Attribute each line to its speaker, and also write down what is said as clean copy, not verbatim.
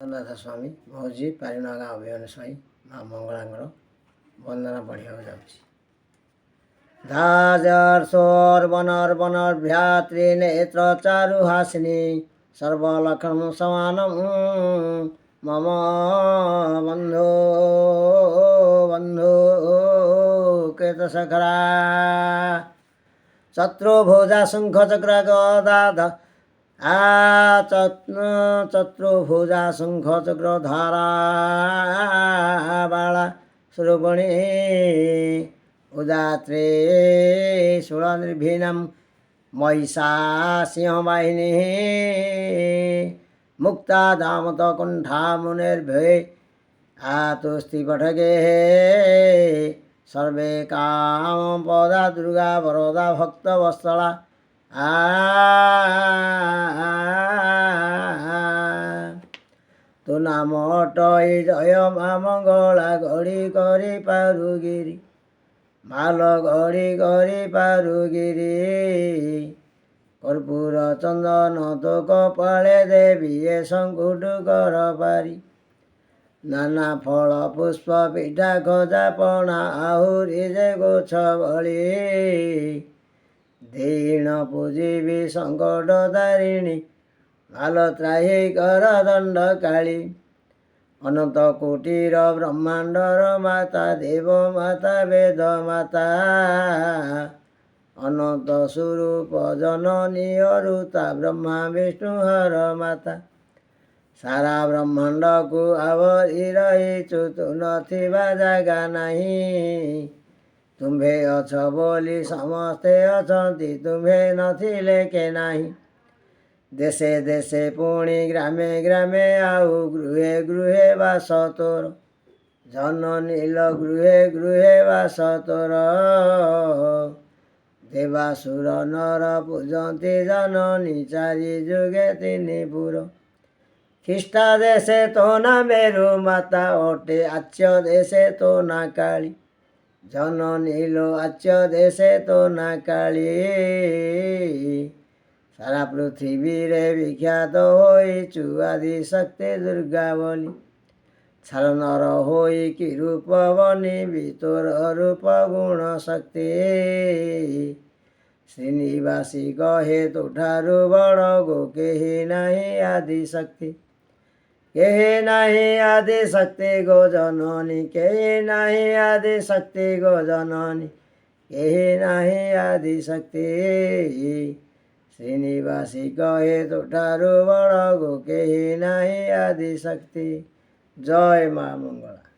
Speaker 1: ଜଗନ୍ନାଥ ସ୍ୱାମୀ ମହୁଜି ପାରିନାଗା ଅଭିମାନ ସ୍ୱାଇଁ ମା ମଙ୍ଗଳାଙ୍କର ବନ୍ଦନା ପଢ଼ିବାକୁ ଯାଉଛି। ଧାଜର୍ଷୋର ବନର ବନର ଭ୍ୟାତ୍ରୀ ନେତ୍ର ଚାରୁ ହାସିନୀ ସର୍ବଲକ୍ଷଣ ସମାନମ ମମ ବନ୍ଧୁ ବନ୍ଧୁ କେତ ସଖରା ଚତୁର୍ଭୁଜା ଶଙ୍ଖ ଚକ୍ର ଗଦା ଚତୁର୍ଭୁଜା ଶଙ୍ଖ ଚକ୍ର ଧାରା ବାଳା ସୁରବଣୀ ଉଦାତ୍ରେ ଶୂଳ ନିର୍ଭୀନମ ମହିଷା ସିଂହ ବାହିନୀ ମୁକ୍ତା ଦାମତ କୁଣ୍ଠା ମୁନିର୍ଭୟ ଆତୁସ୍ତି ପଠକେ सर्वे काम पदा दुर्गा वरदा भक्त वत्सला तु नाम अटई जय मा मंगला गढ़ी करी पारुगिरी माल गढ़ी करी पारुगिरी कर्पूर चंदन तो कपाले देवी ए संकुट कर पारी नाना फल पुष्प पिठा खजा पणा आहुरी जे गोछ भଳି दीन पूजिबी संकट दारिणी माल त्राही कर दंड काली अनंत कोटीर ब्रह्मांडर माता देव माता वेद माता अनंत स्वरूप जननी अरुता ब्रह्मा विष्णु हर माता सारा ब्रह्मांड को आवरी रहीचु तु नथिबा जागा नहीं तुम्भे अछ बोली समस्ते अछंती तुम्भे नथिले के नहीं देशे देशे पुणी ग्रामे ग्रामे आउ गृहे गृहे वास तोर जननील गृहे गृहे वास तोर देवासुर नर पूजंती जननी चारि जुगे तिनि पुर ख्रीष्टा देशे तो ना मेरु माता ओटे आच्य देशे तो ना काली जननीलो आच्य देशे तो ना काली सारा पृथ्वी रे विख्यात होइचु आदि शक्ति दुर्गा बोली छार नर होई कि रूप बनी वितोर रूप गुण शक्ति श्रीनिवासी कहे तुठारु बड़ गो केही नाही आदि शक्ति केही नाही आदि शक्ति गो जननी केही नाही आदि शक्ति गो जननी केही नाही आदि शक्ति श्रीनिवासी कहे तुठारु बड़ गो केही नाही आदि शक्ति जय माँ मंगला।